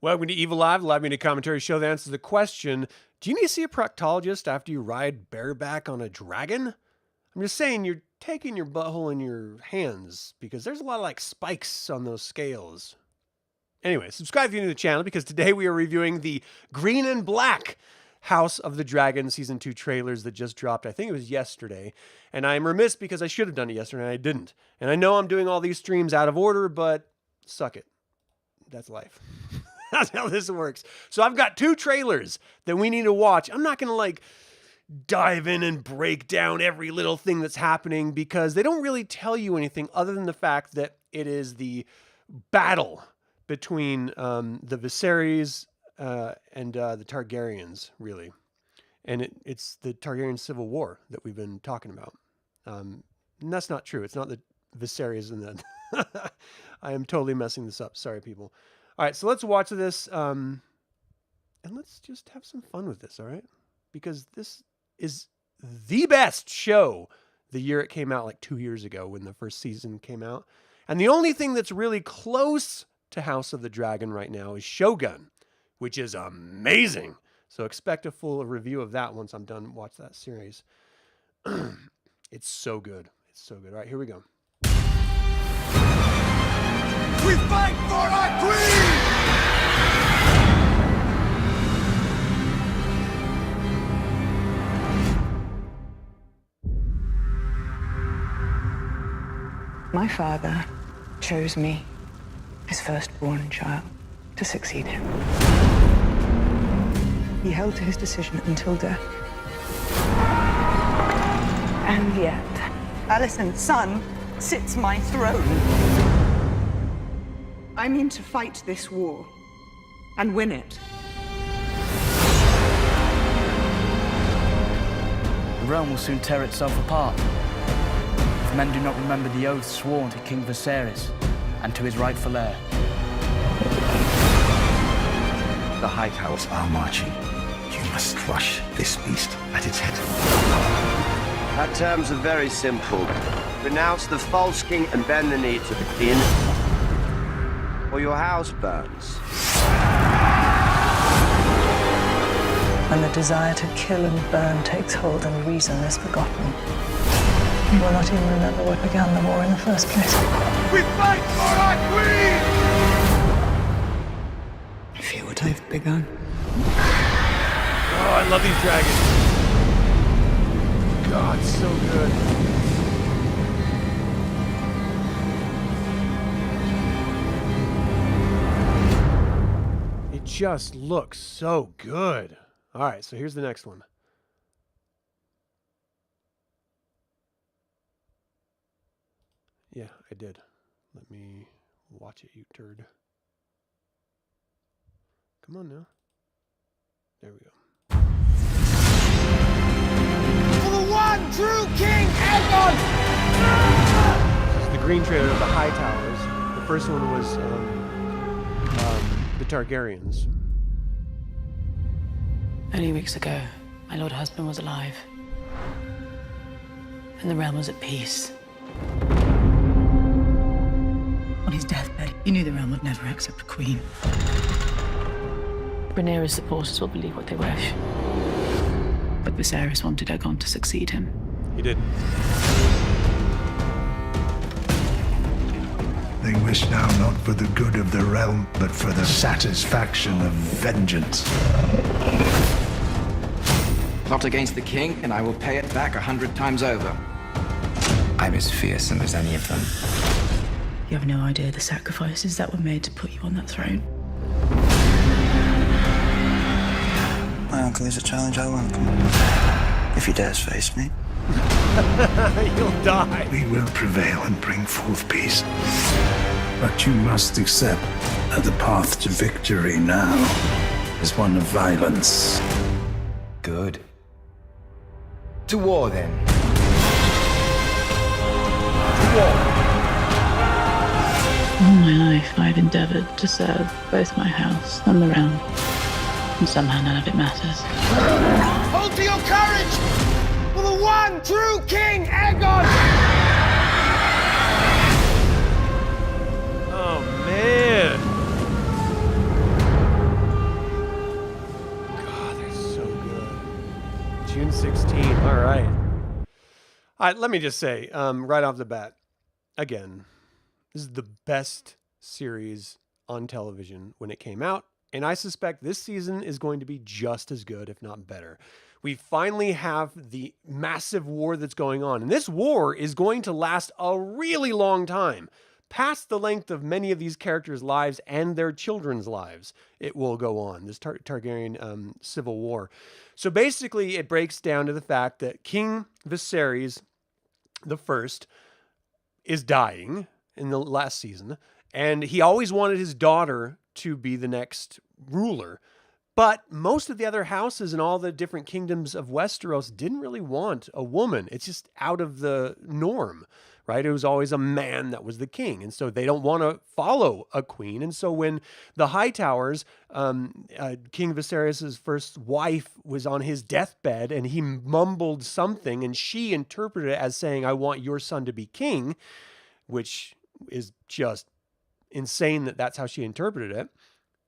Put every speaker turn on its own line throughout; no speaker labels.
Welcome to Evilive, the live media commentary show that answers the question, do you need to see a proctologist after you ride bareback on a dragon? I'm just saying you're taking your butthole in your hands because there's a lot of like spikes on those scales. Anyway, subscribe if you're new to the channel because today we are reviewing the green and black House of the Dragon Season 2 trailers that just dropped. I think it was yesterday. And I'm remiss because I should have done it yesterday and I didn't. And I know I'm doing all these streams out of order, but suck it. That's life. That's how this works. So I've got two trailers that we need to watch. I'm not going to like dive in and break down every little thing that's happening because they don't really tell you anything other than the fact that it is the battle between the Viserys and the Targaryens, really. And it's the Targaryen Civil War that we've been talking about. And that's not true. It's not the Viserys and the... I am totally messing this up. Sorry, people. All right, so let's watch this, and let's just have some fun with this, all right? Because this is the best show the year it came out, like 2 years ago when the first season came out. And the only thing that's really close to House of the Dragon right now is Shogun, which is amazing. So expect a full review of that once I'm done watch that series. It's so good. It's so good. All right, here we go.
We fight for our queen!
My father chose me, his firstborn child, to succeed him. He held to his decision until death. And yet, Alicent's son sits my throne. I mean to fight this war and win it.
The realm will soon tear itself apart. If men do not remember the oath sworn to King Viserys and to his rightful heir.
The Hightows are marching. You must crush this beast at its head.
Our terms are very simple. Renounce the false king and bend the knee to the king, or your house burns.
When the desire to kill and burn takes hold and reason is forgotten, we will not even remember what began the war in the first place.
We fight for our queen!
I feel what I've begun.
Oh, I love these dragons. God, so good. It just looks so good. All right, so here's the next one. Yeah, I did. Let me watch it, you turd. Come on now. There we go.
For the one true King Aegon!
This is the green trailer of the Hightowers. The first one was the Targaryens.
Only weeks ago, my lord husband was alive. And the realm was at peace.
On his deathbed, he knew the realm would never accept a queen.
Rhaenyra's supporters will believe what they wish. But Viserys wanted Aegon to succeed him.
He did.
They wish now not for the good of the realm, but for the satisfaction of vengeance.
Plot against the king, and I will pay it back 100 times over.
I'm as fearsome as any of them.
You have no idea the sacrifices that were made to put you on that throne.
My uncle is a challenge I welcome. If he dares face me.
You'll die.
We will prevail and bring forth peace. But you must accept that the path to victory now is one of violence.
Good. To war, then.
All my life, I've endeavored to serve both my house and the realm. And somehow none of it matters.
Hold to your courage! For the one true King Aegon!
Oh, man. June 16th. All right. All right, let me just say, right off the bat, again, this is the best series on television when it came out, and I suspect this season is going to be just as good, if not better. We finally have the massive war that's going on, and this war is going to last a really long time. Past the length of many of these characters' lives and their children's lives, it will go on, this Targaryen civil war. So basically, it breaks down to the fact that King Viserys the First is dying in the last season, and he always wanted his daughter to be the next ruler. But most of the other houses and all the different kingdoms of Westeros didn't really want a woman. It's just out of the norm, right? It was always a man that was the king. And so they don't want to follow a queen. And so when the Hightowers, King Viserys' first wife, was on his deathbed and he mumbled something and she interpreted it as saying, "I want your son to be king," which is just insane that that's how she interpreted it.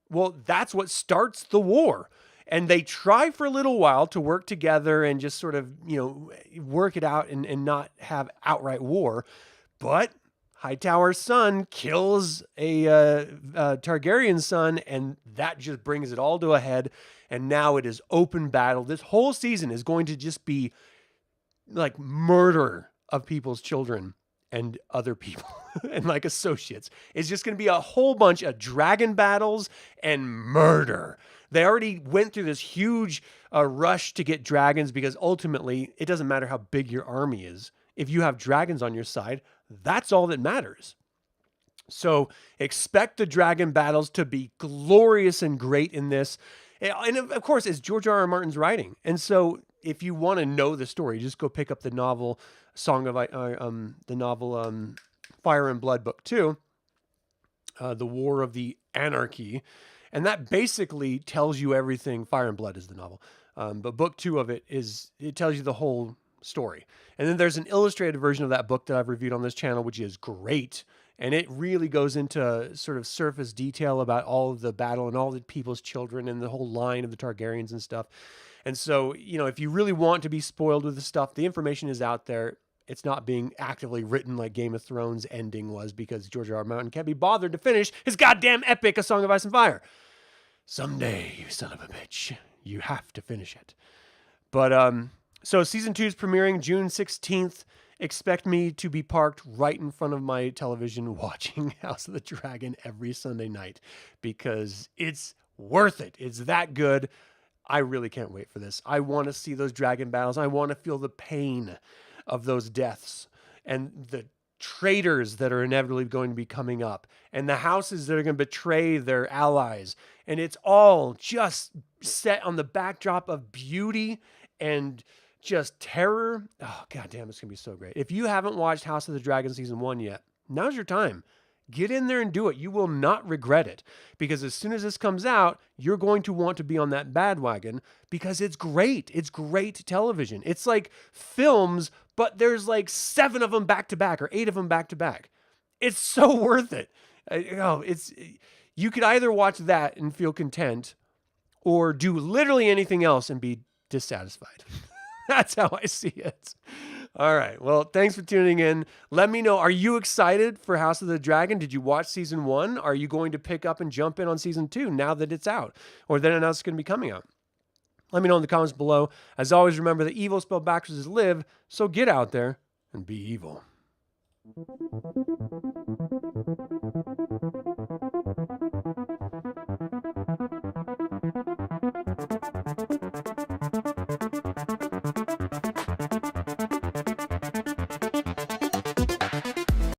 Well, that's what starts the war. And they try for a little while to work together and just sort of, work it out and not have outright war. But Hightower's son kills a Targaryen son, and that just brings it all to a head. And now it is open battle. This whole season is going to just be like murder of people's children and other people and like associates. It's just going to be a whole bunch of dragon battles and murder. They already went through this huge rush to get dragons because ultimately it doesn't matter how big your army is. If you have dragons on your side, that's all that matters. So expect the dragon battles to be glorious and great in this. And of course, it's George R. R. Martin's writing. And so if you want to know the story, just go pick up the novel Fire and Blood Book 2, The War of the Anarchy. And that basically tells you everything. Fire and Blood is the novel. But book 2 of it tells you the whole story. And then there's an illustrated version of that book that I've reviewed on this channel, which is great. And it really goes into sort of surface detail about all of the battle and all the people's children and the whole line of the Targaryens and stuff. And so, if you really want to be spoiled with the stuff, the information is out there. It's not being actively written like Game of Thrones ending was because George R. R. Martin can't be bothered to finish his goddamn epic, A Song of Ice and Fire. Someday, you son of a bitch, you have to finish it. But, so season 2 is premiering June 16th. Expect me to be parked right in front of my television watching House of the Dragon every Sunday night because it's worth it. It's that good. I really can't wait for this. I want to see those dragon battles. I want to feel the pain of those deaths and the traitors that are inevitably going to be coming up and the houses that are going to betray their allies. And it's all just set on the backdrop of beauty and just terror. Oh, goddamn, it's going to be so great. If you haven't watched House of the Dragon season 1 yet, now's your time. Get in there and do it. You will not regret it because as soon as this comes out, you're going to want to be on that bandwagon because it's great. It's great television. It's like films, but there's like 7 of them back to back or 8 of them back to back. It's so worth it. You could either watch that and feel content or do literally anything else and be dissatisfied. That's how I see it. All right. Well, thanks for tuning in. Let me know. Are you excited for House of the Dragon? Did you watch season 1? Are you going to pick up and jump in on season 2 now that it's out? Or then it's going to be coming out? Let me know in the comments below. As always, remember that evil spelled backwards is live. So get out there and be evil.